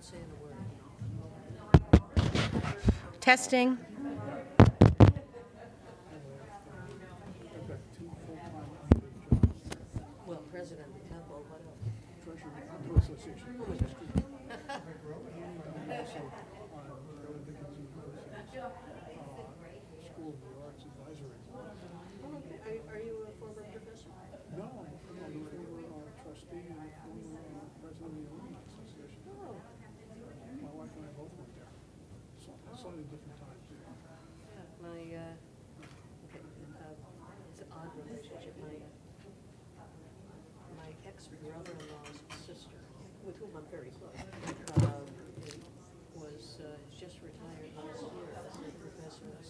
saying a word. Testing. Well, president of the temple, what else? Treasury Association. School of the Arts Advisory. Oh, okay. Are you a former professor? No, I'm a former trustee and former president of the Alumni Association. Oh, My wife and I both went there. So, slightly different times. yeah. It's an odd relationship. My ex-brother-in-law's sister, with whom I'm very close, has just retired last year as a professor at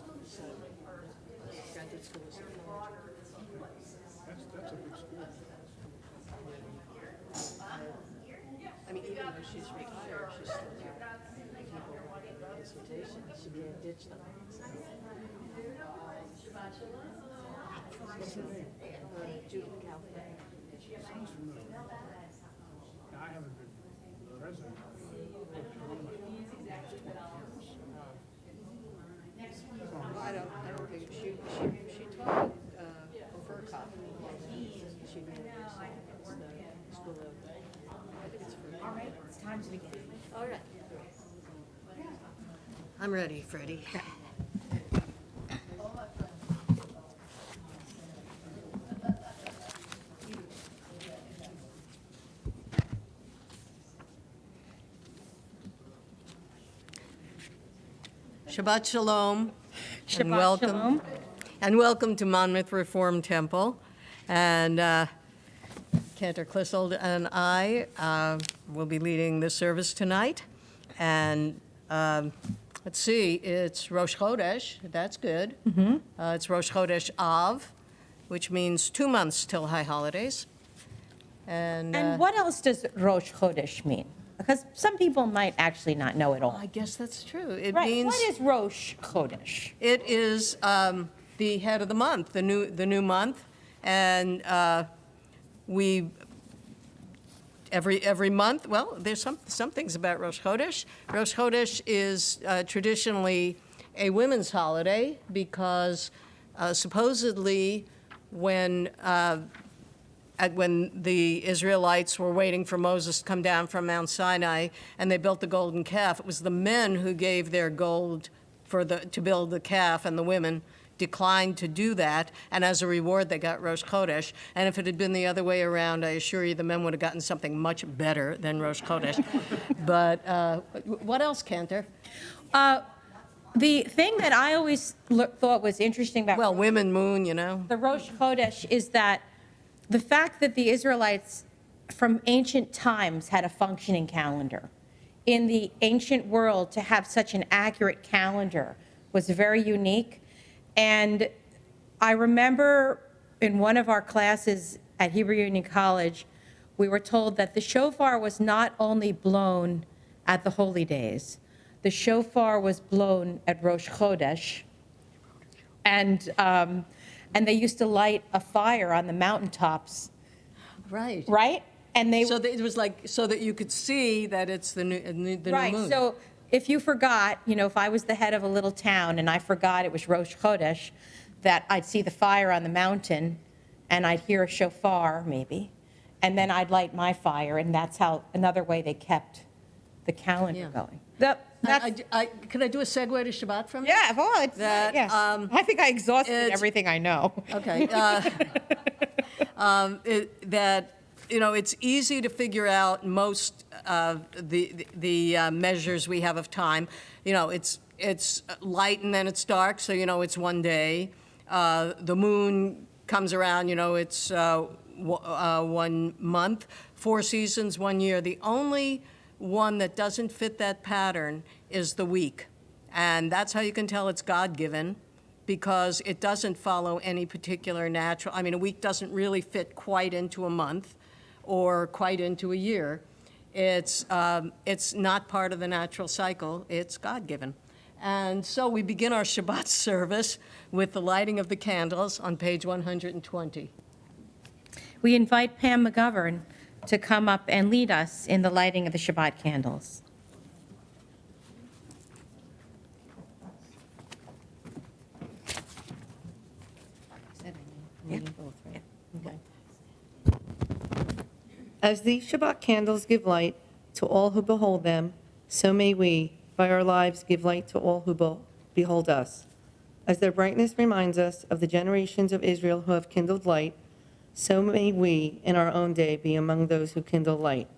graduate school of psychology. That's a big school. I mean, even though she's retired, she's still got people writing dissertations. She can't ditch them. What's her name? Judith Kaufman. Sounds familiar. Now, I haven't been president of the alumni for the last 20 years. I don't think she taught FERCOP. She managed the school of, I think it's FERCOP. All right, it's time to begin. All right. I'm ready, Freddie. Shabbat Shalom. And Shabbat welcome. Shalom. And welcome to Monmouth Reformed Temple. And Cantor, Clissold, and I will be leading the service tonight. And let's see, it's Rosh Chodesh. That's good. It's Rosh Chodesh Av, which means 2 months till High Holidays. And what else does Rosh Chodesh mean? Because some people might actually not know it all. I guess that's true. It Right, means what is Rosh Chodesh? it is the head of the month, the new month, and we every month. Well, there's some things about Rosh Chodesh. Rosh Chodesh is traditionally a women's holiday because supposedly when the Israelites were waiting for Moses to come down from Mount Sinai and they built the golden calf, it was the men who gave their gold to build the calf, and the women declined to do that, and as a reward they got Rosh Chodesh. And if it had been the other way around, I assure you the men would have gotten something much better than Rosh Chodesh. But what else, Cantor? The thing that I always thought was interesting about Well, women moon, you know. the Rosh Chodesh is that the fact that the Israelites from ancient times had a functioning calendar. In the ancient world, to have such an accurate calendar was very unique. And I remember in one of our classes at Hebrew Union College, we were told that the shofar was not only blown at the holy days, the shofar was blown at Rosh Chodesh. And they used to light a fire on the mountaintops, Right. right? And they So that it was like, so that you could see that it's the new moon. right. So if you forgot, if I was the head of a little town and I forgot it was Rosh Chodesh, that I'd see the fire on the mountain and I'd hear a shofar maybe, and then I'd light my fire, and that's how another way they kept the calendar Yeah. going. Can I do a segue to Shabbat from you? Yeah, well, it's That, yes. I think I exhausted it's- everything I know. Okay. It's easy to figure out most of the measures we have of time. It's light and then it's dark, so it's one day. The moon comes around, it's 1 month. 4 seasons, 1 year. The only one that doesn't fit that pattern is the week, and that's how you can tell it's God-given, because it doesn't follow any particular natural. I mean, a week doesn't really fit quite into a month or quite into a year. It's not part of the natural cycle. It's God-given. And so we begin our Shabbat service with the lighting of the candles on page 120. We invite Pam McGovern to come up and lead us in the lighting of the Shabbat candles. Okay. As these Shabbat candles give light to all who behold them, so may we, by our lives, give light to all who behold us. As their brightness reminds us of the generations of Israel who have kindled light, so may we, in our own day, be among those who kindle light.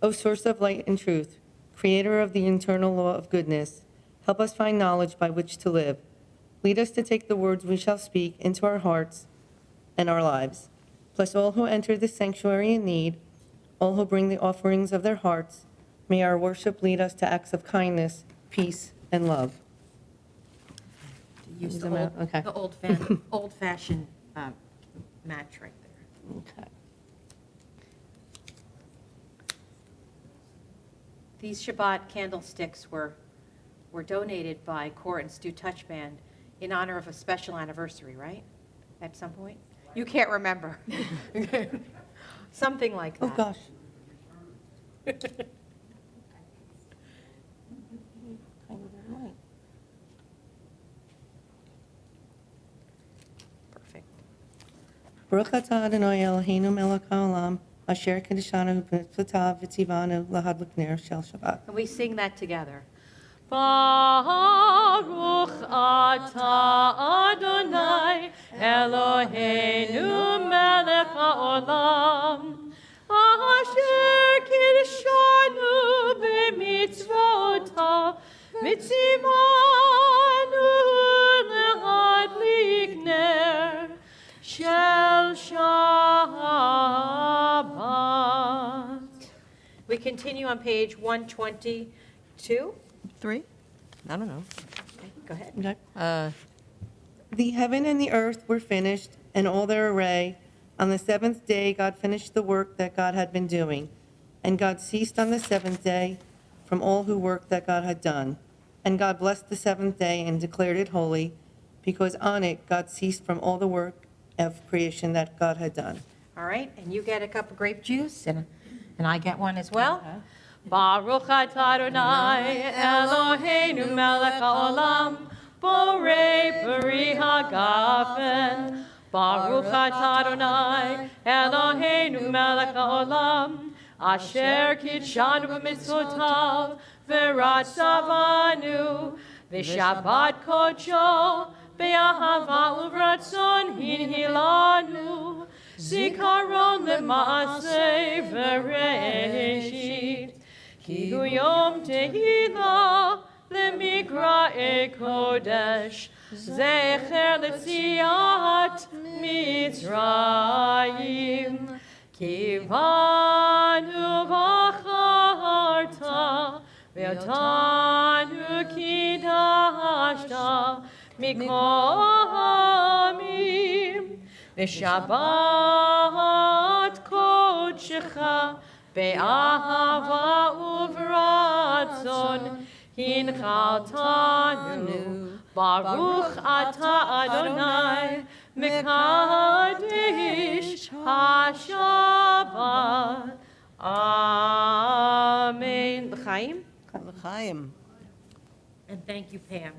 O source of light and truth, creator of the eternal law of goodness, help us find knowledge by which to live. Lead us to take the words we shall speak into our hearts and our lives. Bless all who enter this sanctuary in need, all who bring the offerings of their hearts. May our worship lead us to acts of kindness, peace, and love. Use Use the them out, okay. old-fashioned match right there. Okay. These Shabbat candlesticks were donated by Core and Stu Touch Band in honor of a special anniversary, right? At some point? You can't remember. Something like that. Oh, gosh. Perfect. Baruch atah Adonai Eloheinu melech haolam, asher kedeshanu b'mitzvotav v'tzivanu lahad l'pnei shel Shabbat. And we sing that together. Baruch atah Adonai Eloheinu melech haolam, asher kidshanu b'mitzvotav v'tzivanu lahad l'pnei shel Shabbat. We continue on page 122. 3? I don't know. Okay, go ahead. Okay. The The heaven and the earth were finished, and all their array. On the seventh day, God finished the work that God had been doing. And God ceased on the seventh day from all who worked that God had done. And God blessed the seventh day and declared it holy, because on it God ceased from all the work of creation that God had done. All right, and you get a cup of grape juice, and I get one as well. Baruch atah Adonai Eloheinu melech haolam, borei peri hagafen. Baruch atah Adonai Eloheinu melech haolam, asher kidshanu b'mitzvotav v'ratzavanu v'shabbat kodsho be'ahava uvratzon hinhilanu zikaron lema'aseh v'reishit ki hu yom tehila lemikra'e kodesh zecher letziat Mitzrayim kivanu v'acharta ve'otanu kidashta mikomim v'shabbat kodshecha be'ahava uvratzon hinchaltanu Baruch atah Adonai mekadesh hashabat. Amen. L'chaim. L'chaim. And thank you, Pam.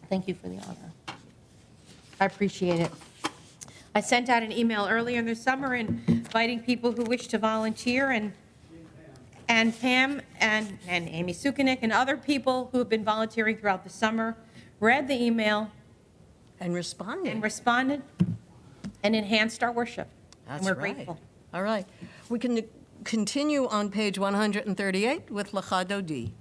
Thank you for the honor. I appreciate it. I sent out an email earlier in the summer inviting people who wish to volunteer, and Pam and Amy Sukanik and other people who have been volunteering throughout the summer read the email And responding. and responded and enhanced our worship. That's And we're right. grateful. All right. We can continue on page 138 with Lecha Dodi.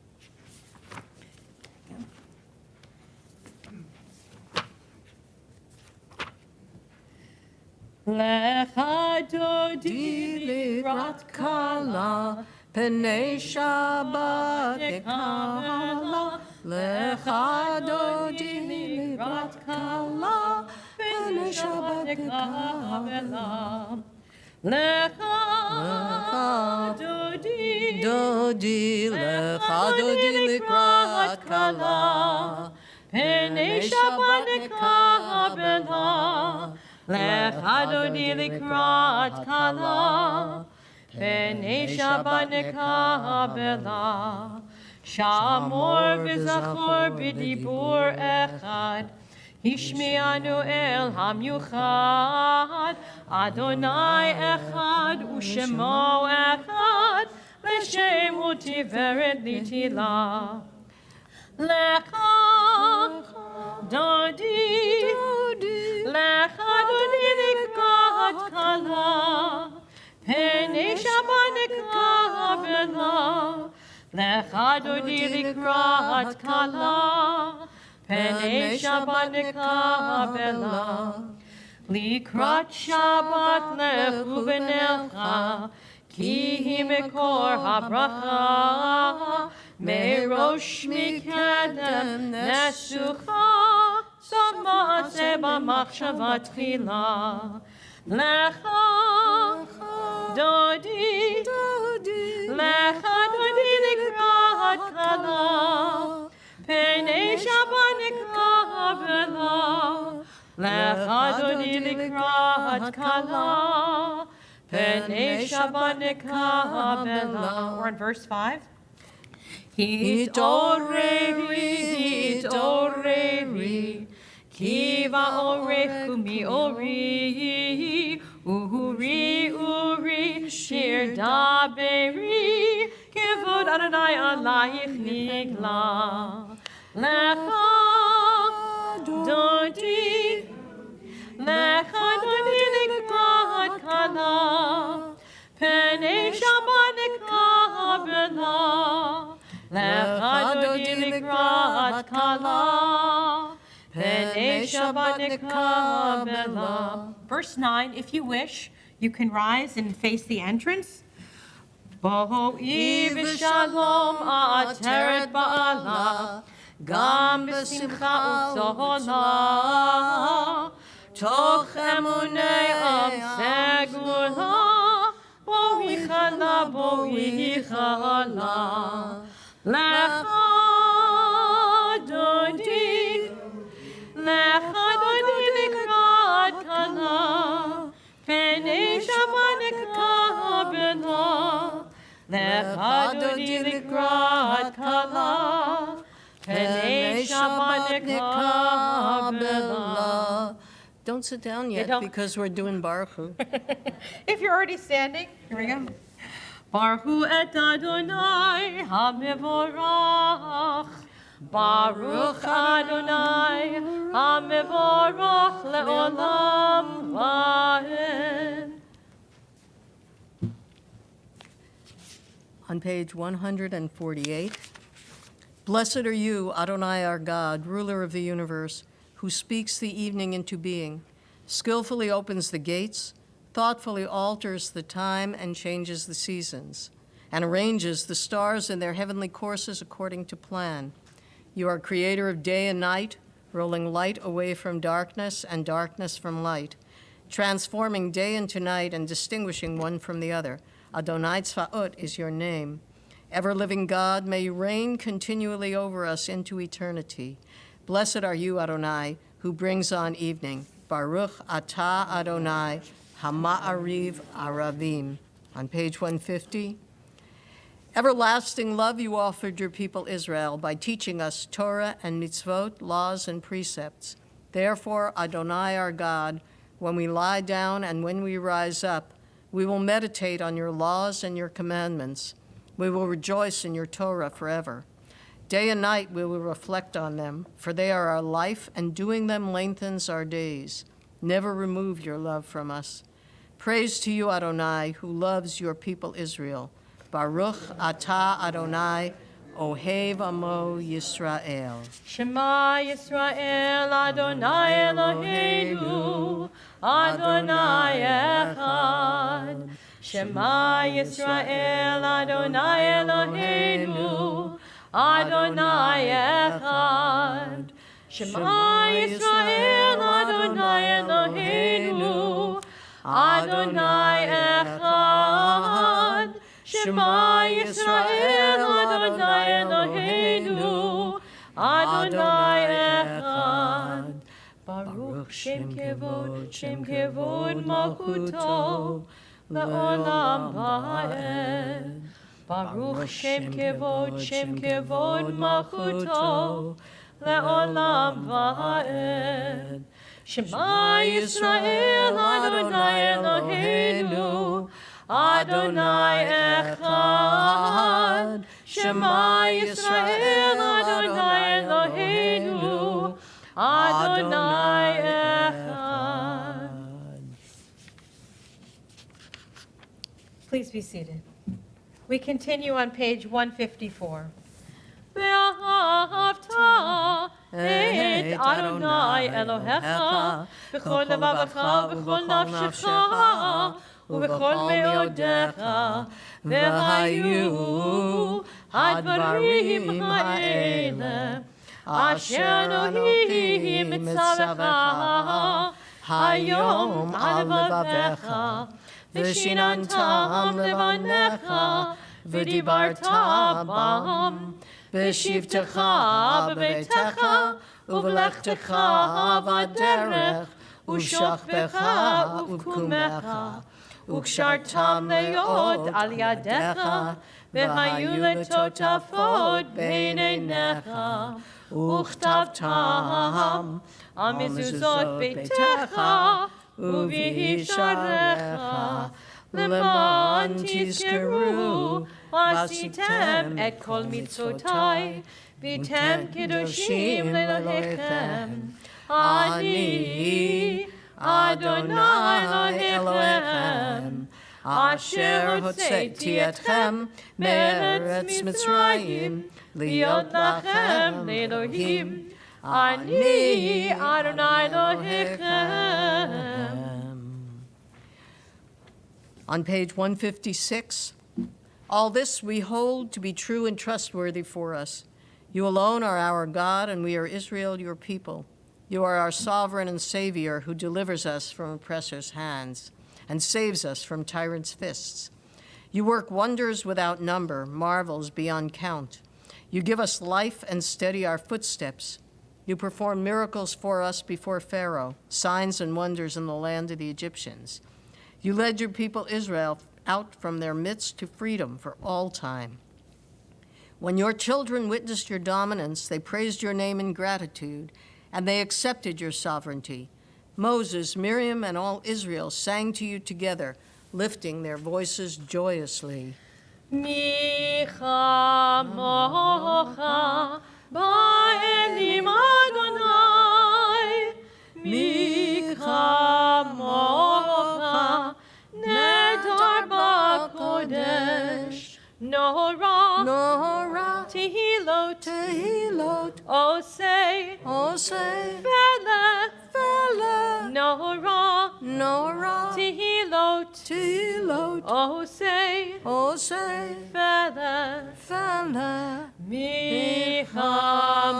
Lecha dodi Librat kala, Penei Shabbat ekala. Lecha Dodi Librat kala, Penei Shabbat ekala. Lecha dodi Dodi, Lecha Dodi Librat kala, Penei Shabbat ekabela. Lecha dodi likrat kala, Penei Shabbat ekabela. Shamor v'zachor b'dibur echad, Hishmianu el hamyuchad, Adonai echad u'shemo echad, l'shem u'tiferet l'tila. Lecha dodi, lecha dodi likrat kala, penei Shabbat nekabela. Lecha dodi likrat kala, penei Shabbat nekabela. Likrat Shabbat lechu b'necha, ki hi mekor habracha, merosh mikedem nesucha, samase b'machshava tchila. Lecha dodi, lecha dodi likrat kala, penei Shabbat nekabela. Lecha dodi likrat kala, penei Shabbat nekabela. We're in verse 5. Hitoreri, kiva orech kumi ori, uri, shir daberi, kivod Adonai alayich nigla. Lecha dodi, lecha dodi likrat kala, penei Shabbat nekabela. Lecha dodi likrat kala, penei Shabbat nekabela. Verse 9, if you wish, you can rise and face the entrance. Bo'i v'shalom ateret ba'ala, gam b'simcha u'tzola, toch emunei am segula, bo'i chala. Lecha dodi likrat kala, penei Shabbat nekabela. Lecha dodi likrat kala, penei Shabbat nekabela. Don't sit down yet don't. because we're doing Baruch Hu. If you're already standing, here we go. Baruch et Adonai hamevorach. Baruch Adonai hamevorach leolam va'ed. On page 148, blessed are you, Adonai our God, ruler of the universe, who speaks the evening into being, skillfully opens the gates, thoughtfully alters the time and changes the seasons, and arranges the stars in their heavenly courses according to plan. You are creator of day and night, rolling light away from darkness and darkness from light, transforming day into night and distinguishing one from the other. Adonai Tzvaot is your name. Ever-living God, may you reign continually over us into eternity. Blessed are you, Adonai, who brings on evening. Baruch atah Adonai, Hama'ariv Aravim. On page 150, everlasting love you offered your people Israel by teaching us Torah and mitzvot, laws and precepts. Therefore, Adonai our God, when we lie down and when we rise up, we will meditate on your laws and your commandments. We will rejoice in your Torah forever. Day and night we will reflect on them, for they are our life, and doing them lengthens our days. Never remove your love from us. Praise to you, Adonai, who loves your people Israel. Baruch atah Adonai, Ohev Amo Yisrael. Shema Yisrael, Adonai Eloheinu, Adonai Echad. Shema Yisrael, Adonai Eloheinu, Adonai Echad. Shema Yisrael, Adonai Eloheinu, Adonai Echad. Shema Yisrael, Adonai Eloheinu, Adonai Echad. Baruch Shem Kevod Malchuto, Le'olam Va'ed. Baruch Shem Kevod Malchuto, Le'olam Va'ed. Shema Yisrael, Adonai Eloheinu, Adonai echad. Shema Yisrael, Adonai Eloheinu, Adonai echad. Please be seated. We continue on page 154. ואהבת את אדוני אלוהיך בכל לבבך ובכל נפשך ובכל מאודיך, והיו הדברים האלה אשר אלוהים מצווך היום על לבביך, ושיננתם לבניך ודיברת בם בשבתך בביתך ובלכתך בדרך ושוכבך ובקומך, וקשרתם להיות על ידיך, והיו לטוטפות בין עיניך, וכתבתם על מזוזות ביתך ובשעריך, למען תזכרו ועשיתם את כל מצוותיי, והייתם קדושים לאלוהיכם. אני אדוני אלוהיכם, אשר הוצאתי אתכם מארץ מצרים, להיות לכם לאלוהים. אני אדוני אלוהיכם. On page 156, all this we hold to be true and trustworthy for us. You alone are our God, and we are Israel, your people. You are our sovereign and Savior who delivers us from oppressors' hands and saves us from tyrants' fists. You work wonders without number, marvels beyond count. You give us life and steady our footsteps. You perform miracles for us before Pharaoh, signs and wonders in the land of the Egyptians. You led your people Israel out from their midst to freedom for all time. When your children witnessed your dominance, they praised your name in gratitude, and they accepted your sovereignty. Moses, Miriam, and all Israel sang to you together, lifting their voices joyously. Micha mocha ba'elim Adonai, Micha mocha nedar ba'kodesh, Nora, Tehilot, Osei, Vela, Nora, Tehilot, Osei, Vela, Micha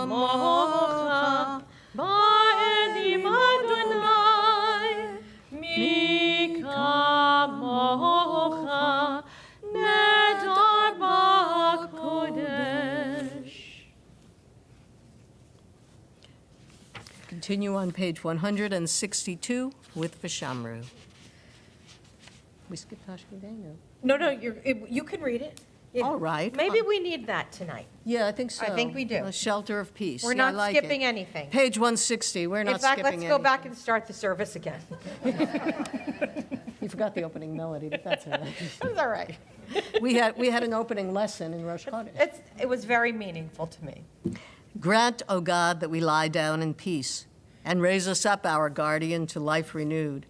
mocha ba'elim Adonai, Micha mocha nedar ba'kodesh. Continue on page 162 with Vishamru. We skipped Hashkidenu. No, you can read it. All right. Maybe we need that tonight. Yeah, I think so. I think we do. A shelter of peace. We're Yeah, I not like skipping it. anything. Page 160, we're not In fact, skipping let's go back anything. and start the service again. You forgot the opening melody, but that's all right. That's all right. We had an opening lesson in Rosh Chodesh. It was very meaningful to me. Grant, O God, that we lie down in peace, and raise us up, our guardian, to life renewed.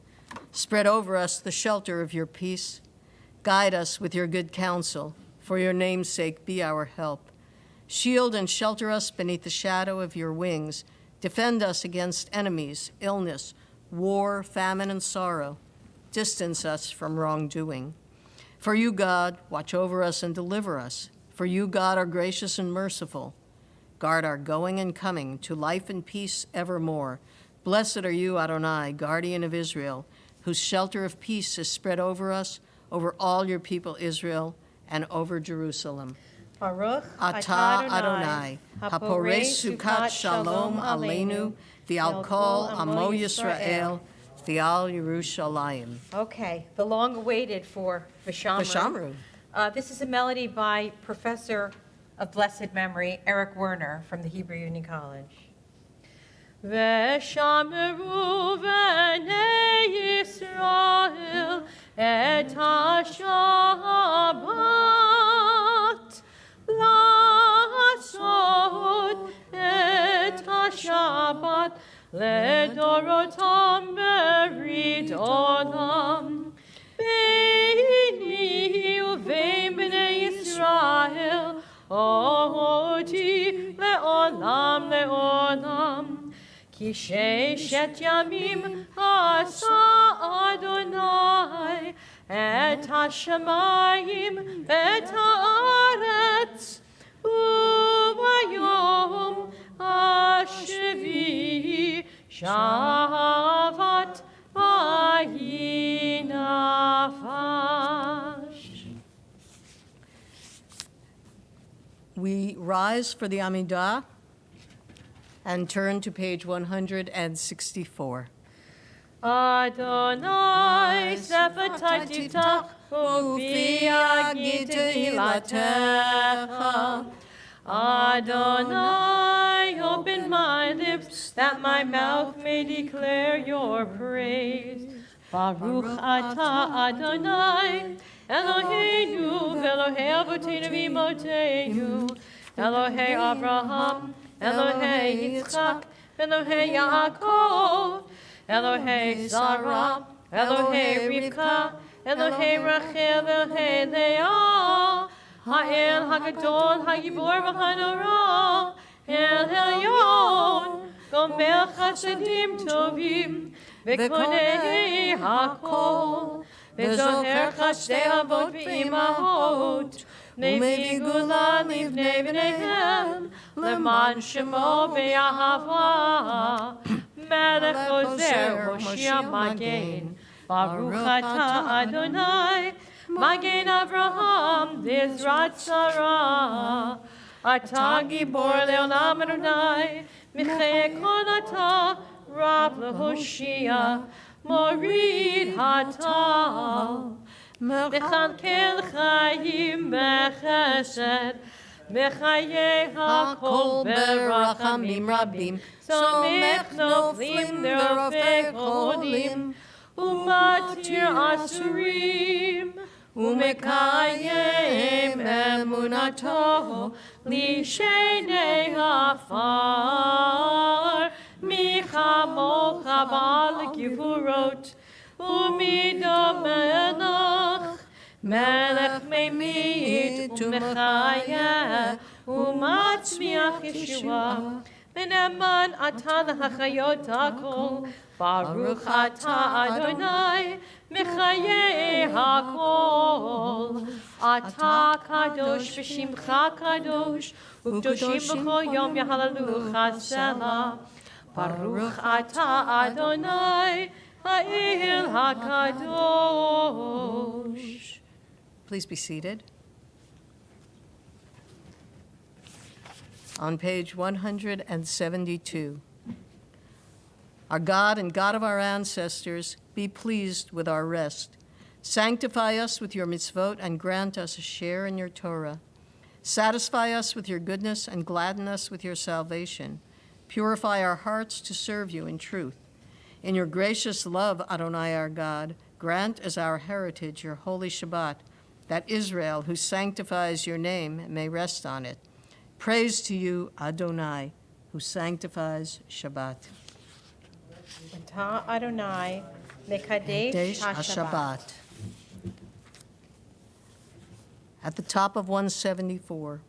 Spread over us the shelter of your peace. Guide us with your good counsel. For your name's sake, be our help. Shield and shelter us beneath the shadow of your wings. Defend us against enemies, illness, war, famine, and sorrow. Distance us from wrongdoing. For you, God, watch over us and deliver us. For you, God, are gracious and merciful. Guard our going and coming to life and peace evermore. Blessed are you, Adonai, guardian of Israel, whose shelter of peace is spread over us, over all your people Israel, and over Jerusalem. Baruch Atah Adonai, haporei sukat shalom aleinu, v'al kol amo Yisrael, v'al Yerushalayim. Okay, the long-awaited for Vishamru. Vishamru. This is a melody by Professor of Blessed Memory, Eric Werner, from the Hebrew Union College. ושמרו בני ישראל את השם לדורותם ברית עולם. ביני ובין בני ישראל, אותי לעולם לעולם. כי ששת ימים עשה אדוני את השמיים ואת הארץ, וביום השביעי שבת ויהי נפש. We rise for the Amidah and turn to page 164. Adonai sefatai tiftach ufi yagid tehilatecha. Adonai, open my lips that my mouth may declare your praise. Baruch atah Adonai, Eloheinu ve'Elohei avoteinu v'imotenu, Elohei Abraham, Elohei Yitzchak, Elohei Yaakov, Elohei Sarah, Elohei Rivka, Elohei Rachel, Elohei Leah, Ha'el Hagadol, Ha'gibor v'Hanora, El Elyon, Gomer Chasadim Tovim, V'konei Hakol, V'zoher Chasdei Avot v'Imahot, Nevi Gula Livnei B'neihem, Leman Shemo Be'ahava, Melech Ozer Hoshia Magen, Baruch atah Adonai, Magen Avraham, Dizrat Sarah, Atah Gibor Le'olam Adonai, Michei Kol atah, Rav Lehoshia, Morid Hatal, Mechankel Chayim Bechesed, Mechaye HaKol Berachamim Rabim, Somech Noflim Derofei Cholim, Umatir Asurim, Umekayem Emunato, Lishenei Hafar, Michamocha Bal Givurot, Umido Melech, Melech Memit, Umechaya, Umatzmiach Yeshua, Beneman Atah Hachayot Hakol, Baruch atah Adonai, Mechaye Hakol, Atah Kadosh v'Shimcha Kadosh, Ukdoshim b'chol yom Yahalalucha Selah. Baruch atah Adonai, Ha'il HaKadosh. Please be seated. On page 172. Our God and God of our ancestors, be pleased with our rest. Sanctify us with your mitzvot and grant us a share in your Torah. Satisfy us with your goodness and gladden us with your salvation. Purify our hearts to serve you in truth. In your gracious love, Adonai our God, grant as our heritage your holy Shabbat, that Israel, who sanctifies your name, may rest on it. Praise to you, Adonai, who sanctifies Shabbat. Atah Adonai, Mekadesh Desh HaShabbat. HaShabbat. At the top of 174,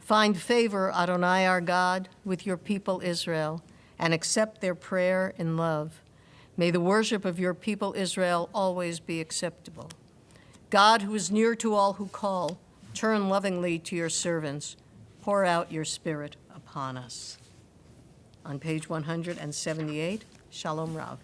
find favor, Adonai our God, with your people Israel, and accept their prayer in love. May the worship of your people Israel always be acceptable. God, who is near to all who call, turn lovingly to your servants. Pour out your spirit upon us. On page 178, Shalom Rav.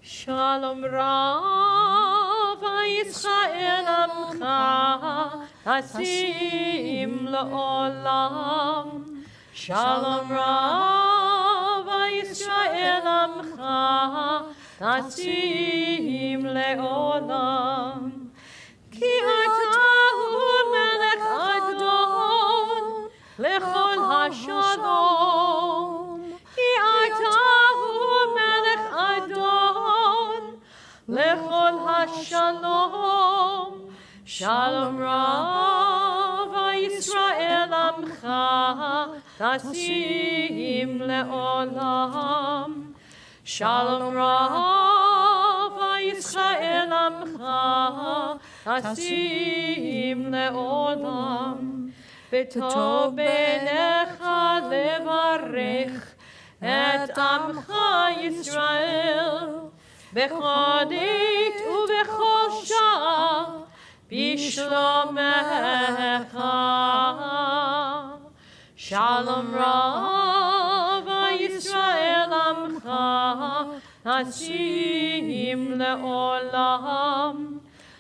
Shalom Rav, Yisrael Amcha, Tasim La'olam. Shalom Rav, Yisrael Amcha, Tasim Le'olam. Ki atahu melech Adon, lechol hashalom. Ki atahu melech Adon, lechol hashalom. Shalom Rav, Yisrael Amcha Tasim Le'olam. Shalom Rav Yisrael Amcha Tasim Le'olam. B'tov b'necha levarech et Amcha Yisrael b'chodit u'b'chol shah b'shlomecha. Shalom Rav Yisrael Amcha Tasim Le'olam.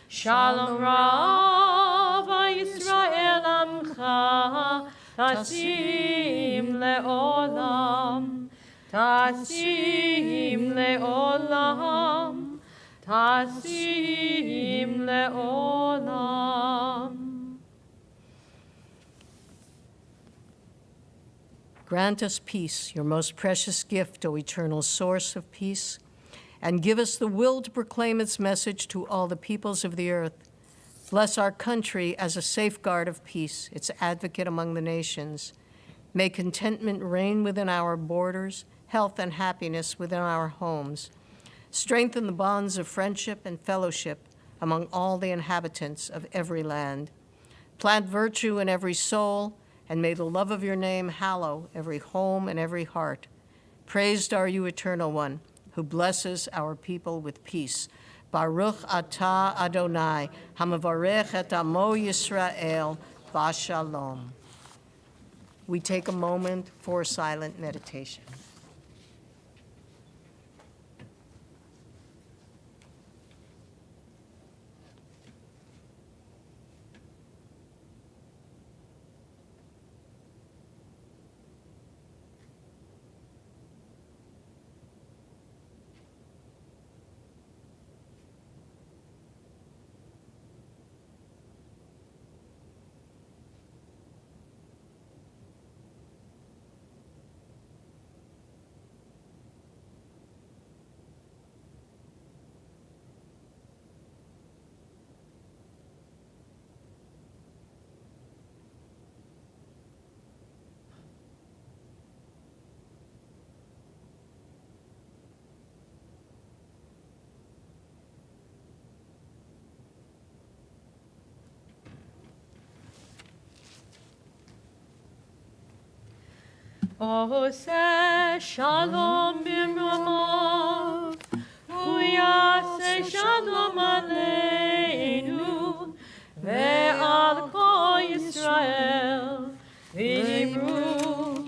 Shalom Rav Yisrael Amcha Tasim Le'olam. Tasim Le'olam. Tasim Le'olam. Grant us peace, your most precious gift, O eternal source of peace, and give us the will to proclaim its message to all the peoples of the earth. Bless our country as a safeguard of peace, its advocate among the nations. May contentment reign within our borders, health and happiness within our homes. Strengthen the bonds of friendship and fellowship among all the inhabitants of every land. Plant virtue in every soul, and may the love of your name hallow every home and every heart. Praised are you, Eternal One, who blesses our people with peace. Baruch atah Adonai, hamavarech et amo Yisrael, b'shalom. We take a moment for silent meditation. Oseh shalom b'mamav, uyaseh shalom aleinu, ve'al kol Yisrael, v'imru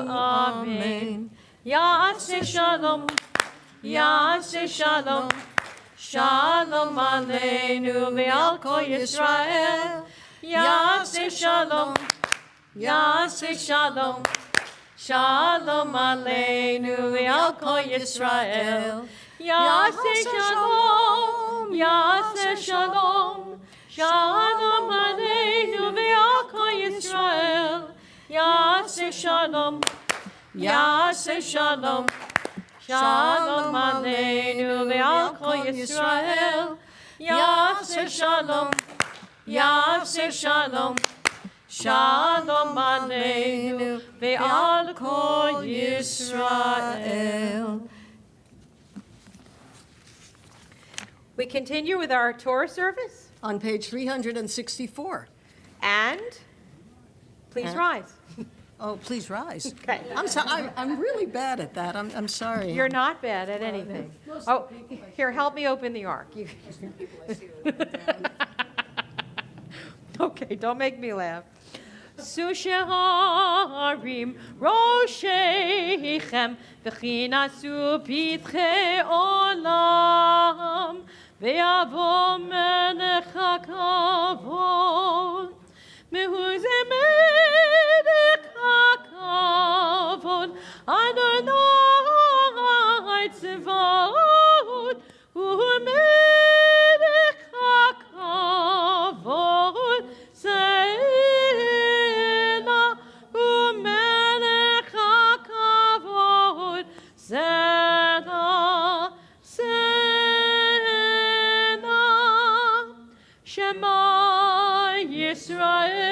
amen. Yaseh shalom, shalom aleinu, ve'al kol Yisrael, yaseh shalom. Yaseh shalom, shalom aleinu ve'al kol Yisrael. Yaseh shalom, shalom aleinu ve'al kol Yisrael. Yaseh shalom, shalom aleinu ve'al kol Yisrael. Yaseh shalom. Shalom aleinu ve'al kol Yisrael. We continue with our Torah service. On page 364. And please rise. Oh, please rise. Okay. I'm really bad at that. I'm sorry. You're not bad at anything. Oh, here, help me open the ark. Okay, don't make me laugh. Susheharim Roshechem V'chinasu Pitche Olam Ve'avo Melech HaKavod Mehuze Melech HaKavod Adonai Tzvaot Hu Melech HaKavod Se'ena Hu Melech HaKavod Se'ena Shema Yisrael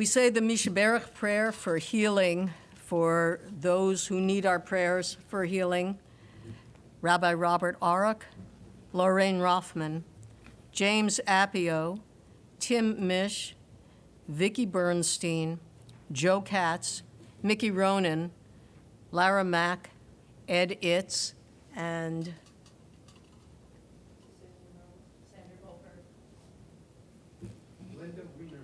We say the Mishaberach prayer for healing for those who need our prayers for healing. Rabbi Robert Aruck, Lorraine Rothman, James Appio, Tim Mish, Vicki Bernstein, Joe Katz, Mickey Ronan, Lara Mack, Ed Itz, and Linda Wiener.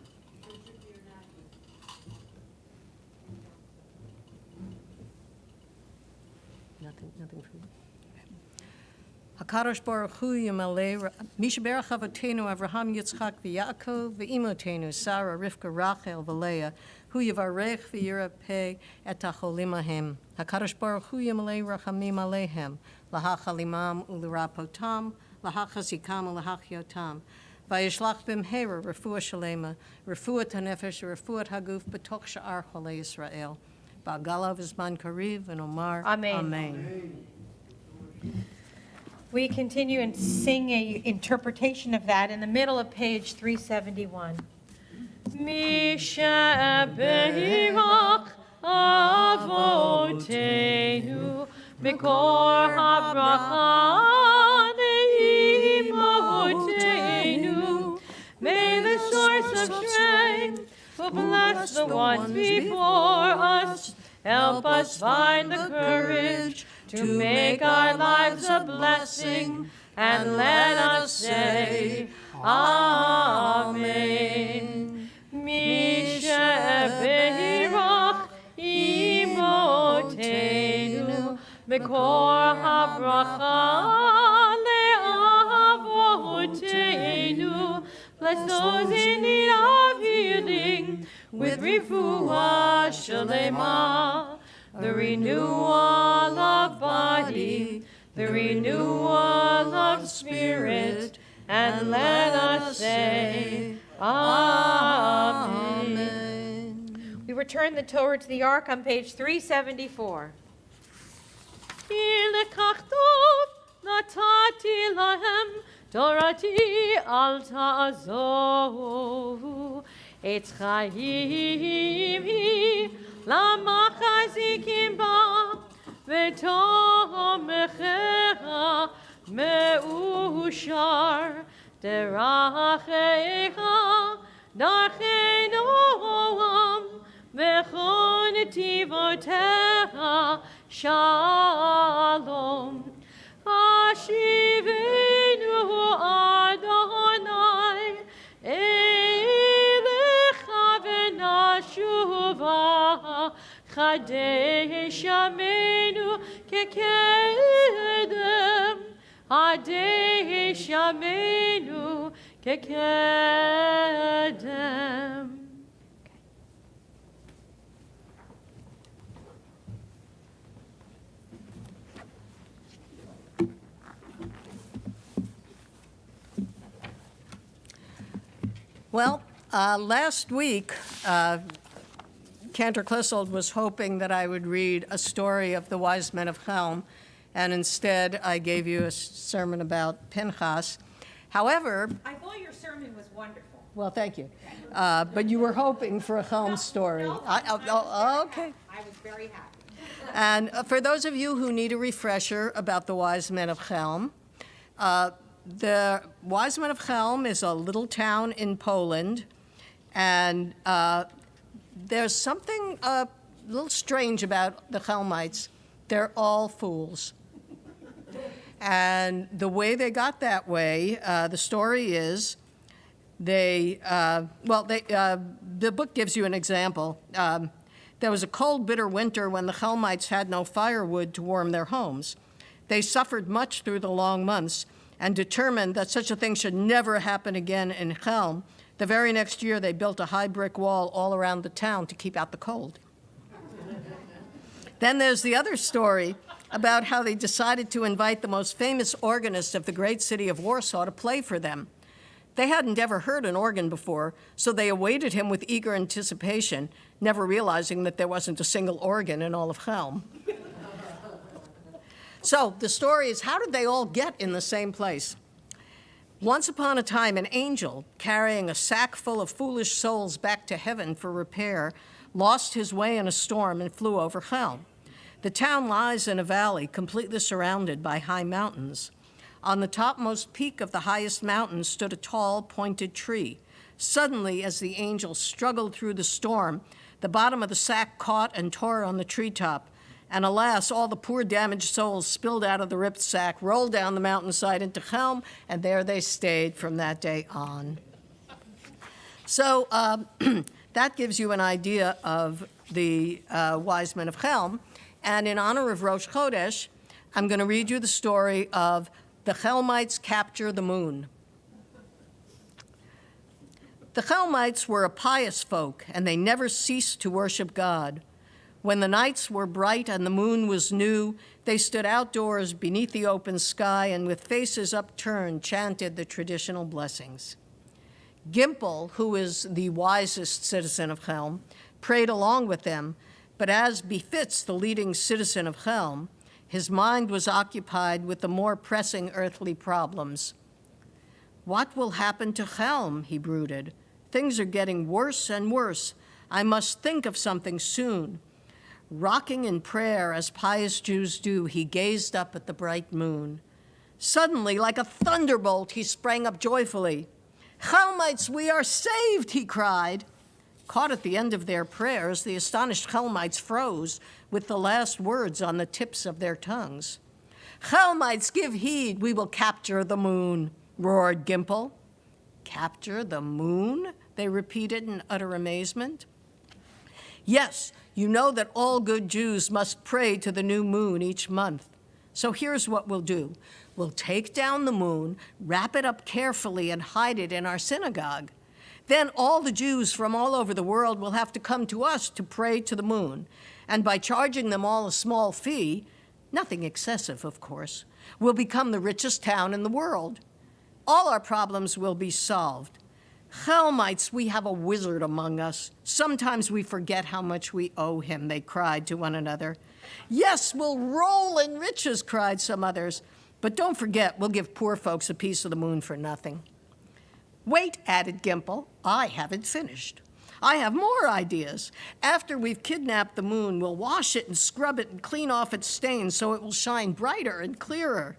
nothing for you. HaKadosh Baruch Hu Yamalei, Mishaberach Avotenu Avraham Yitzchak v'Yaakov v'Imotenu Sarah Rivka Rachel v'Leah Hu Yivarech v'Yirapeh et HaCholim Ahem HaKadosh Baruch Hu Yamalei Rachamim Aleihem Lahachalimam u'lirapotam Lahachazikam u'lahachyotam Vayishlach b'mheira Refuah Shalema Refuat HaNefesh Refuat HaGuf B'toch Sha'ar Cholei Yisrael Ba'galav Zman Kariv and Omar Amen. Amen. We continue and sing a interpretation of that in the middle of page 371. Mishaberach avotenu mikor habracha leimotenu. May the source of strength who bless the ones before us help us find the courage to make our lives a blessing, and let us say, Amen. Mishaberach imotenu, Mekor habracha le'avotenu. Bless those in need of healing with refuah shalema. The renewal of body, the renewal of spirit, and let us say, Amen. We return the Torah to the Ark on page 374. Natati lahem Torati al ta'azovu etz chayim hi lama chazikim ba v'tomechecha meushar derachecha darchei noam v'chon tivotecha shalom. Hashivenu Adonai elecha v'nashuva Chadesh Yameinu kekedem Chadesh Yameinu kekedem. Well, last week, Cantor Clissold was hoping that I would read a story of the wise men of Chelm, and instead I gave you a sermon about Pinchas. However, I thought your sermon was wonderful. well, thank you, but you were hoping for a Chelm story. Okay. I was very happy. And for those of you who need a refresher about the wise men of Chelm, the Wise Men of Chelm is a little town in Poland, and there's something a little strange about the Chelmites. They're all fools. And the way they got that way, the story is, the book gives you an example. There was a cold, bitter winter when the Chelmites had no firewood to warm their homes. They suffered much through the long months, and determined that such a thing should never happen again in Chelm. The very next year, they built a high brick wall all around the town to keep out the cold. Then there's the other story about how they decided to invite the most famous organist of the great city of Warsaw to play for them. They hadn't ever heard an organ before, so they awaited him with eager anticipation, never realizing that there wasn't a single organ in all of Chelm. So the story is, how did they all get in the same place? Once upon a time, an angel carrying a sack full of foolish souls back to heaven for repair lost his way in a storm and flew over Chelm. The town lies in a valley completely surrounded by high mountains. On the topmost peak of the highest mountain stood a tall, pointed tree. Suddenly, as the angel struggled through the storm, the bottom of the sack caught and tore on the treetop. And alas, all the poor damaged souls spilled out of the ripped sack, rolled down the mountainside into Chelm, and there they stayed from that day on. So that gives you an idea of the wise men of Chelm. And in honor of Rosh Chodesh, I'm going to read you the story of the Chelmites capture the moon. The Chelmites were a pious folk, and they never ceased to worship God. When the nights were bright and the moon was new, they stood outdoors beneath the open sky and with faces upturned chanted the traditional blessings. Gimple, who is the wisest citizen of Chelm, prayed along with them, but as befits the leading citizen of Chelm, his mind was occupied with the more pressing earthly problems. What will happen to Chelm, he brooded. Things are getting worse and worse. I must think of something soon. Rocking in prayer, as pious Jews do, he gazed up at the bright moon. Suddenly, like a thunderbolt, he sprang up joyfully. Chelmites, we are saved, he cried. Caught at the end of their prayers, the astonished Chelmites froze with the last words on the tips of their tongues. Chelmites, give heed, we will capture the moon, roared Gimple. Capture the moon? They repeated in utter amazement. Yes, you know that all good Jews must pray to the new moon each month. So here's what we'll do. We'll take down the moon, wrap it up carefully, and hide it in our synagogue. Then all the Jews from all over the world will have to come to us to pray to the moon. And by charging them all a small fee, nothing excessive, of course, we'll become the richest town in the world. All our problems will be solved. Chelmites, we have a wizard among us. Sometimes we forget how much we owe him, they cried to one another. Yes, we'll roll in riches, cried some others. But don't forget, we'll give poor folks a piece of the moon for nothing. Wait, added Gimple, I haven't finished. I have more ideas. After we've kidnapped the moon, we'll wash it and scrub it and clean off its stains so it will shine brighter and clearer.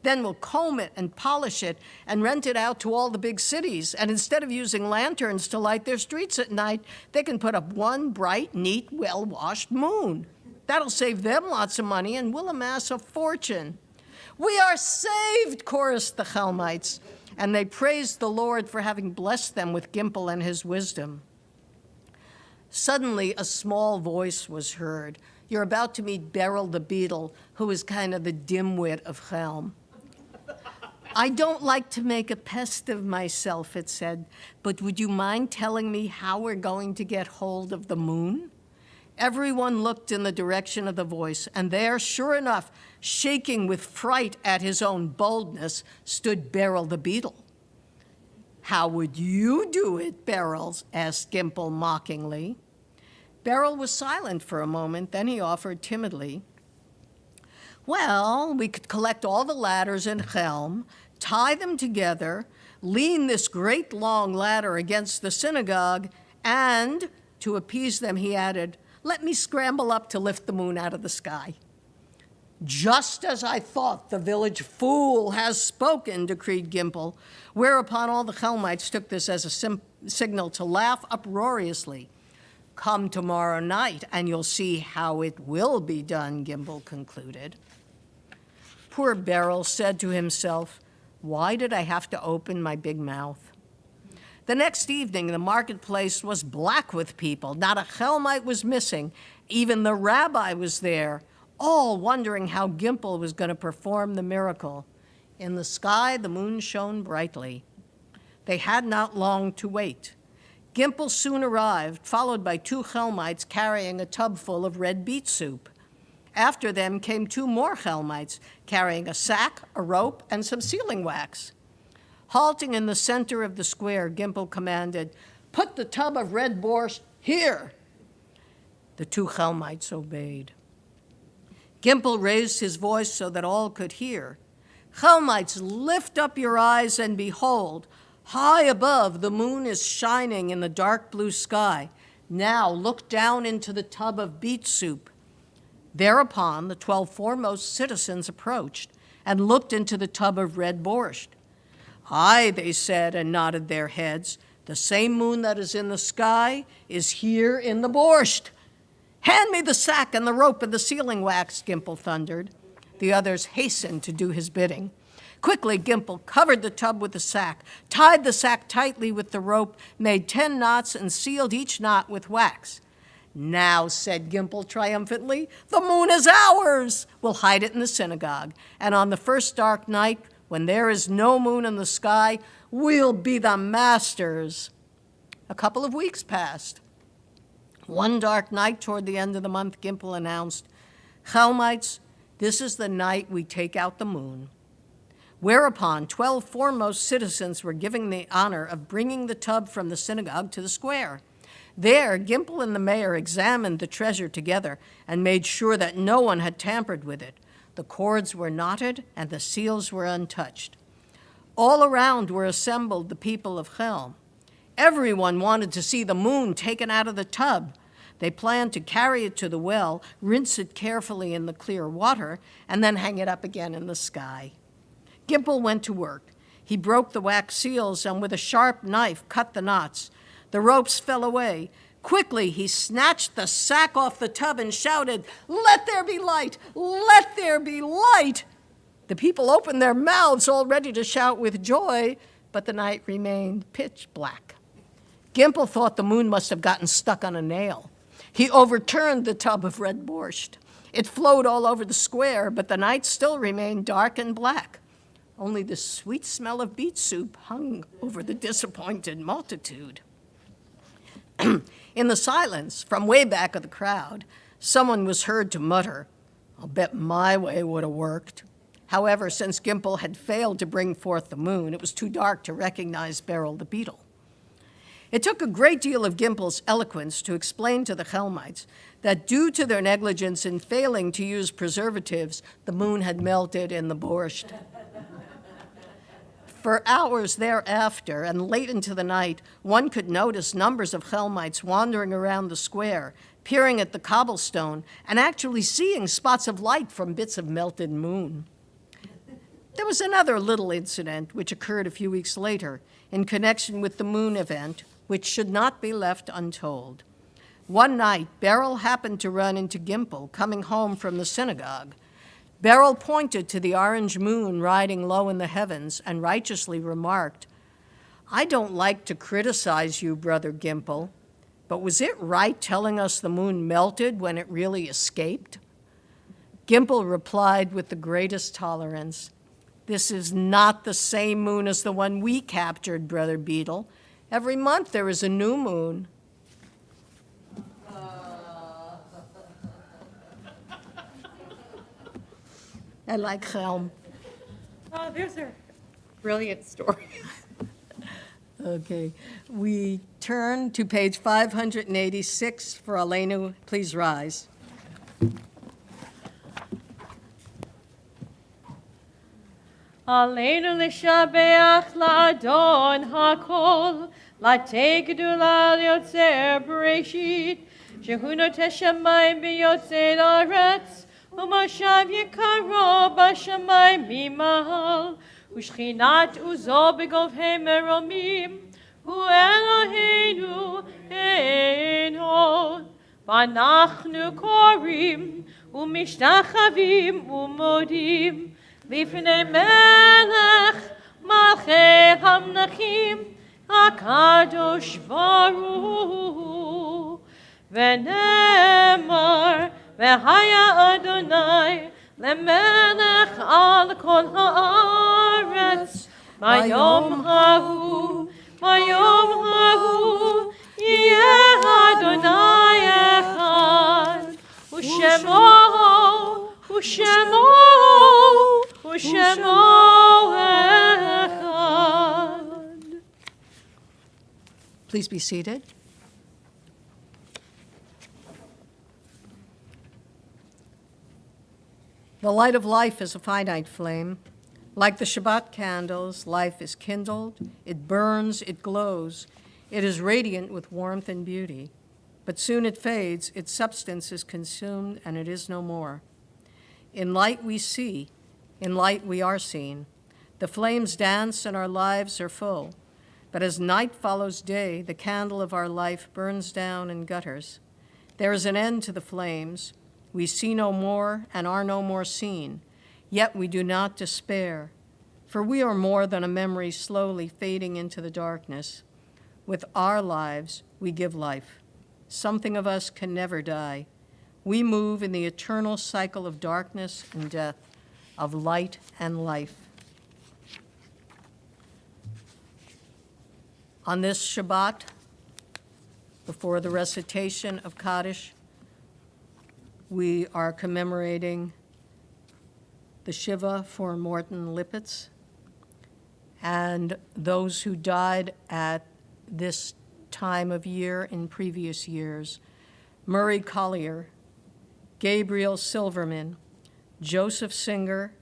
Then we'll comb it and polish it and rent it out to all the big cities. And instead of using lanterns to light their streets at night, they can put up one bright, neat, well-washed moon. That'll save them lots of money and we'll amass a fortune. We are saved, chorused the Chelmites, and they praised the Lord for having blessed them with Gimple and his wisdom. Suddenly, a small voice was heard. You're about to meet Beryl the beetle, who is kind of the dimwit of Chelm. I don't like to make a pest of myself, it said, but would you mind telling me how we're going to get hold of the moon? Everyone looked in the direction of the voice, and there, sure enough, shaking with fright at his own boldness, stood Beryl the beetle. How would you do it, Beryl? Asked Gimple mockingly. Beryl was silent for a moment, then he offered timidly, well, we could collect all the ladders in Chelm, tie them together, lean this great long ladder against the synagogue, and, to appease them, he added, let me scramble up to lift the moon out of the sky. Just as I thought, the village fool has spoken, decreed Gimple, whereupon all the Chelmites took this as a signal to laugh uproariously. Come tomorrow night, and you'll see how it will be done, Gimple concluded. Poor Beryl said to himself, why did I have to open my big mouth? The next evening, the marketplace was black with people. Not a Chelmite was missing. Even the rabbi was there, all wondering how Gimple was going to perform the miracle. In the sky, the moon shone brightly. They had not long to wait. Gimple soon arrived, followed by 2 Chelmites carrying a tub full of red beet soup. After them came 2 more Chelmites, carrying a sack, a rope, and some sealing wax. Halting in the center of the square, Gimple commanded, put the tub of red borscht here. The 2 Chelmites obeyed. Gimple raised his voice so that all could hear. Chelmites, lift up your eyes and behold, high above the moon is shining in the dark blue sky. Now look down into the tub of beet soup. Thereupon the 12 foremost citizens approached and looked into the tub of red borscht. Aye, they said, and nodded their heads, the same moon that is in the sky is here in the borscht. Hand me the sack and the rope and the sealing wax, Gimple thundered. The others hastened to do his bidding. Quickly, Gimple covered the tub with the sack, tied the sack tightly with the rope, made 10 knots, and sealed each knot with wax. Now, said Gimple triumphantly, the moon is ours. We'll hide it in the synagogue, and on the first dark night, when there is no moon in the sky, we'll be the masters. A couple of weeks passed. One dark night toward the end of the month, Gimple announced, Chelmites, this is the night we take out the moon. Whereupon 12 foremost citizens were given the honor of bringing the tub from the synagogue to the square. There, Gimple and the mayor examined the treasure together and made sure that no one had tampered with it. The cords were knotted and the seals were untouched. All around were assembled the people of Chelm. Everyone wanted to see the moon taken out of the tub. They planned to carry it to the well, rinse it carefully in the clear water, and then hang it up again in the sky. Gimple went to work. He broke the wax seals and with a sharp knife cut the knots. The ropes fell away. Quickly, he snatched the sack off the tub and shouted, "Let there be light! Let there be light!" The people opened their mouths, all ready to shout with joy, but the night remained pitch black. Gimple thought the moon must have gotten stuck on a nail. He overturned the tub of red borscht. It flowed all over the square, but the night still remained dark and black. Only the sweet smell of beet soup hung over the disappointed multitude. In the silence, from way back of the crowd, someone was heard to mutter, "I'll bet my way would have worked." However, since Gimple had failed to bring forth the moon, it was too dark to recognize Beryl the beetle. It took a great deal of Gimple's eloquence to explain to the Chelmites that due to their negligence in failing to use preservatives, the moon had melted in the borscht. For hours thereafter, and late into the night, one could notice numbers of Chelmites wandering around the square, peering at the cobblestone, and actually seeing spots of light from bits of melted moon. There was another little incident which occurred a few weeks later in connection with the moon event, which should not be left untold. One night, Beryl happened to run into Gimple coming home from the synagogue. Beryl pointed to the orange moon riding low in the heavens and righteously remarked, "I don't like to criticize you, Brother Gimple, but was it right telling us the moon melted when it really escaped?" Gimple replied with the greatest tolerance, "This is not the same moon as the one we captured, Brother Beetle. Every month there is a new moon." I like Chelm. Oh, there's a brilliant story. Okay, we turn to page 586 for Aleinu. Please rise. עלינו לשבח לאדון הכל, לתת גדולה ליוצר בראשית, שהוא נוטה שמיים ויוצר ארץ, ומשב יקרו בשמיים ממעל, ושכינת עוזו בגובהי מרומים, הוא אלוהינו אין עוד. ואנחנו קוראים ומשתחווים ומודים, לפני מלך מלכי המלכים הקדוש ברוך הוא. ונאמר והיה אדוני למלך על כל הארץ ביום ההוא יהיה אדוני אחד ושמו אחד. Please be seated. The light of life is a finite flame. Like the Shabbat candles, life is kindled, it burns, it glows, it is radiant with warmth and beauty. But soon it fades, its substance is consumed, and it is no more. In light we see, in light we are seen. The flames dance and our lives are full. But as night follows day, the candle of our life burns down and gutters. There is an end to the flames. We see no more and are no more seen. Yet we do not despair, for we are more than a memory slowly fading into the darkness. With our lives, we give life. Something of us can never die. We move in the eternal cycle of darkness and death, of light and life. On this Shabbat, before the recitation of Kaddish, we are commemorating the Shiva for Morton Lippitz and those who died at this time of year in previous years: Murray Collier, Gabrielle Silverman, Joseph Singer,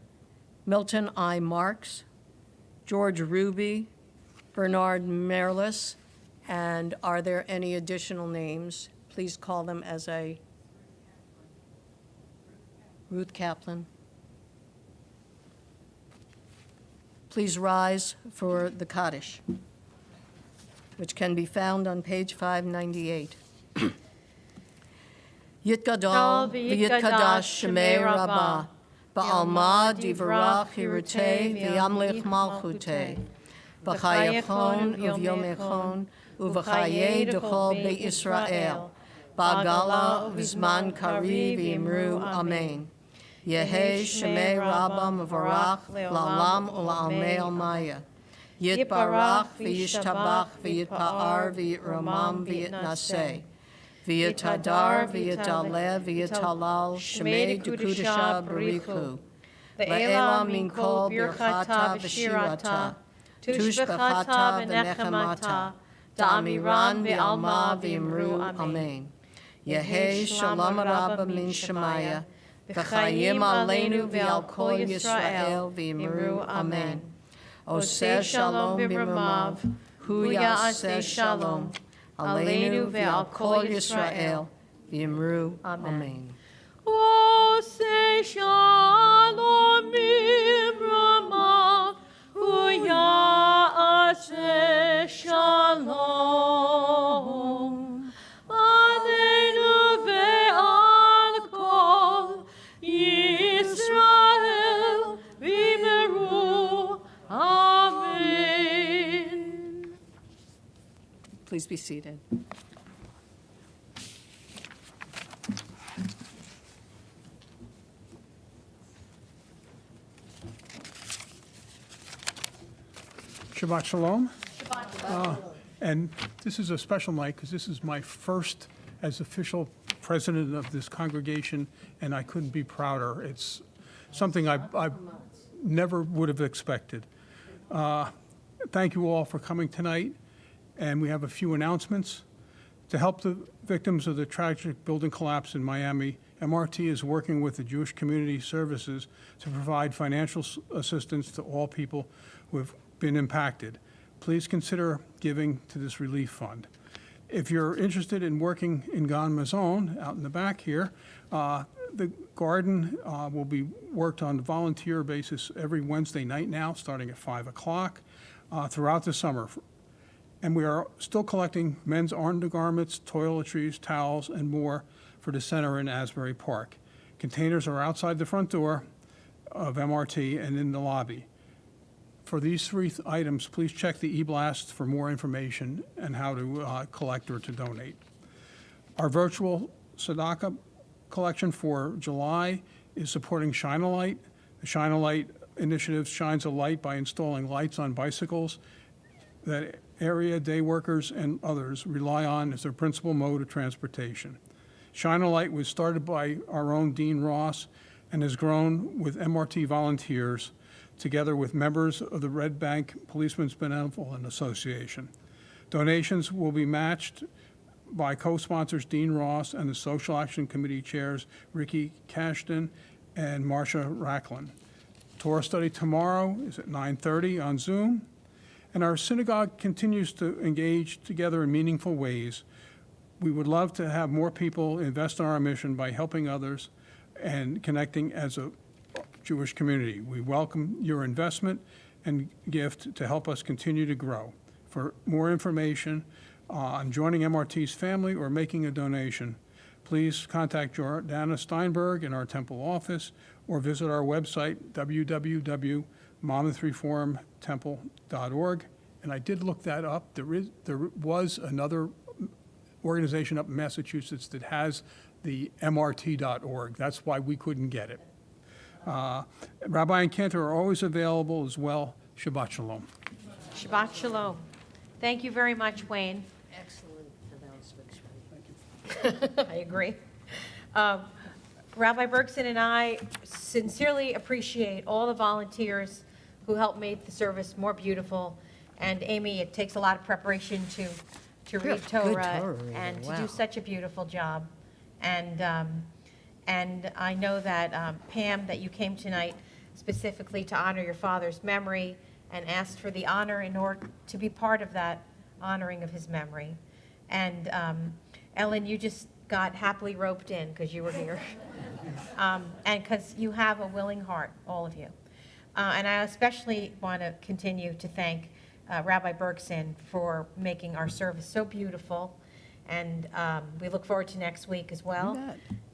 Milton I. Marks, George Ruby, Bernard Merlis, and are there any additional names? Please call them as a... Ruth Kaplan. Please rise for the Kaddish, which can be found on page 598. Yitgadol v'yitkadash shemei Rabbah, ba'alma divarach hirutei v'yamlich malchutei, v'chayachon uv'yomechon uv'chayei d'chol be'Yisrael, ba'gala v'zman kari v'yimru amen. Yehei shemei Rabbah mevarach la'olam ula'almei almaya. Yitbarach v'yishtabach v'yitpa'ar v'yitromam v'yitnaseh. V'yitadar v'yitaleh v'yitalal shemei dukudasha barichu. Le'ela min kol birchata v'shirata. Tushbechata v'nechemata. Da'amiran v'alma v'yimru amen. Yehei shalom Rabbah min shemaya. V'chayim aleinu v'al kol Yisrael v'yimru amen. Oseh shalom b'mamav, hu ya'aseh shalom, aleinu ve'al kol Yisrael, v'yimru amen. Oseh shalom b'mamav, hu ya'aseh shalom, aleinu ve'al kol Yisrael, v'yimru amen. Please be seated. Shabbat Shalom. And this is a special night because this is my first as official president of this congregation, and I couldn't be prouder. It's something I never would have expected. Thank you all for coming tonight, and we have a few announcements. To help the victims of the tragic building collapse in Miami, MRT is working with the Jewish Community Services to provide financial assistance to all people who have been impacted. Please consider giving to this relief fund. If you're interested in working in Gan Maison, out in the back here, the garden will be worked on a volunteer basis every Wednesday night now, starting at 5 o'clock, throughout the summer. And we are still collecting men's undergarments, toiletries, towels, and more for the center in Asbury Park. Containers are outside the front door of MRT and in the lobby. For these three items, please check the e-blast for more information and how to collect or to donate. Our virtual tzedakah collection for July is supporting Shine a Light. The Shine a Light initiative shines a light by installing lights on bicycles that area day workers and others rely on as their principal mode of transportation. Shine a Light was started by our own Dean Ross and has grown with MRT volunteers together with members of the Red Bank Policemen's Benevolent Association. Donations will be matched by co-sponsors Dean Ross and the Social Action Committee chairs Ricky Cashton and Marcia Racklin. Torah study tomorrow is at 9:30 on Zoom. And our synagogue continues to engage together in meaningful ways. We would love to have more people invest in our mission by helping others and connecting as a Jewish community. We welcome your investment and gift to help us continue to grow. For more information on joining MRT's family or making a donation, please contact Jordana Steinberg in our temple office or visit our website, www.monmouthreformtemple.org. And I did look that up. There was another organization up in Massachusetts that has the MRT.org. That's why we couldn't get it. Rabbi and Cantor are always available as well. Shabbat Shalom. Shabbat Shalom. Thank you very much, Wayne. Excellent announcements. I agree. Rabbi Bergson and I sincerely appreciate all the volunteers who helped make the service more beautiful. And Amy, it takes a lot of preparation to read Torah Torah reading, and to wow. do such a beautiful job. And I know that Pam, that you came tonight specifically to honor your father's memory and asked for the honor in order to be part of that honoring of his memory. And Ellen, you just got happily roped in because you were here. And because you have a willing heart, all of you. And I especially want to continue to thank Rabbi Bergson for making our service so beautiful. And we look forward to next week as well.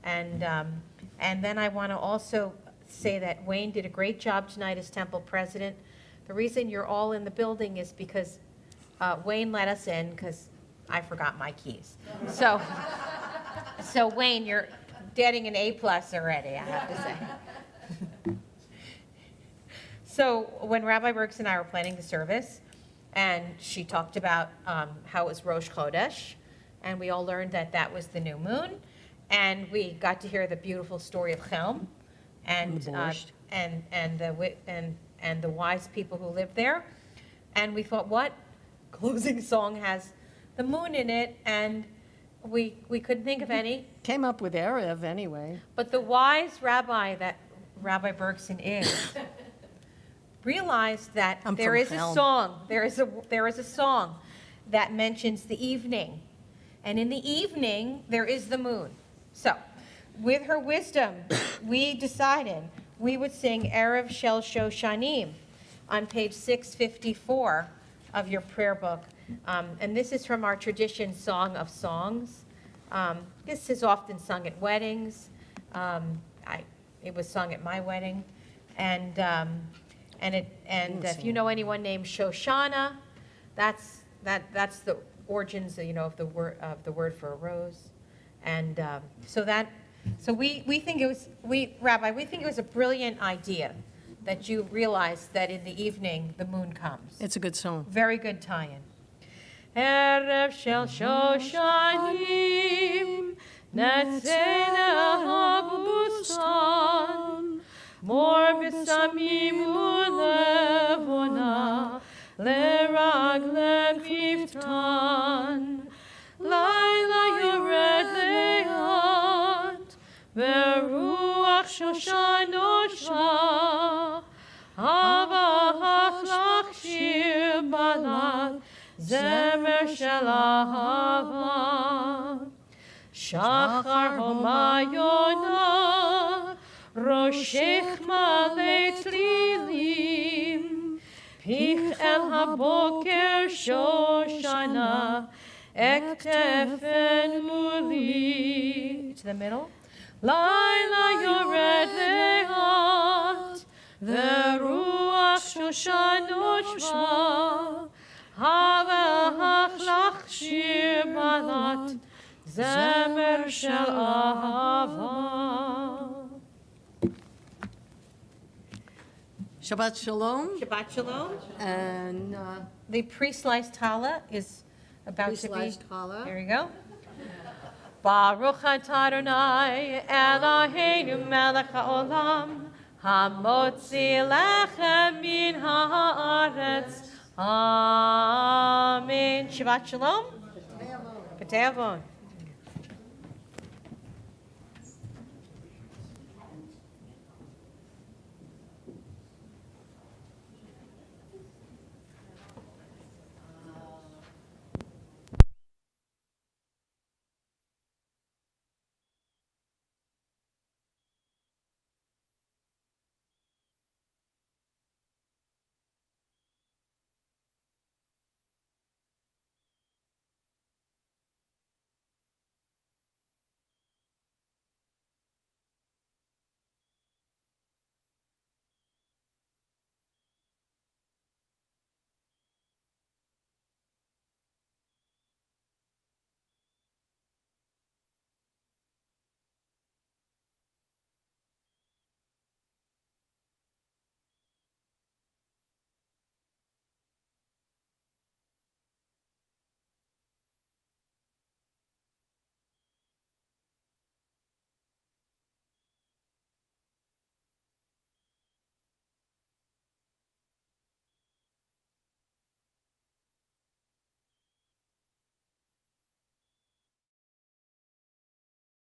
And then I want to also say that Wayne did a great job tonight as temple president. The reason you're all in the building is because Wayne let us in because I forgot my keys. So Wayne, you're getting an A+ already, I have to say. So when Rabbi Bergson and I were planning the service, and she talked about how it was Rosh Chodesh, and we all learned that that was the new moon, and we got to hear the beautiful story of Chelm, and the wise people who lived there, and we thought, what closing song has the moon in it? And we couldn't think of any. Came up with Erev anyway. But the wise rabbi that Rabbi Bergson is realized that I'm there from is a Helm. song, there is a song that mentions the evening. And in the evening, there is the moon. So, with her wisdom, we decided we would sing Erev Shel Shoshanim on page 654 of your prayer book. And this is from our tradition, Song of Songs. This is often sung at weddings. It was sung at my wedding. And if you know anyone named Shoshana, that's the origins, of the word for a rose. And so we think it was, Rabbi, we think it was a brilliant idea that you realized that in the evening the moon comes. It's a good song. Very good tie-in. Erev shel Shoshanim, Netzena habustan, Mor b'samim ulevona, Leragle miftan, Laila yored le'at, Veruach Shoshan osha, Hava hachlach shir balad, Zemer shel ahava, Shachar homayona, Roshech malei tlilim, Pich el haboker Shoshana, Ektefen muli. To the middle. Laila yored le'at, Veruach Shoshan oshva, Hava hachlach shir balat, Zemer shel ahava. Shabbat Shalom. Shabbat Shalom. And The pre-sliced challah is about to be. pre-sliced challah. Here we go. Baruch atah Adonai Eloheinu melech haolam, hamotzi lechem min haaretz. Amen. Shabbat Shalom. B'tei avon.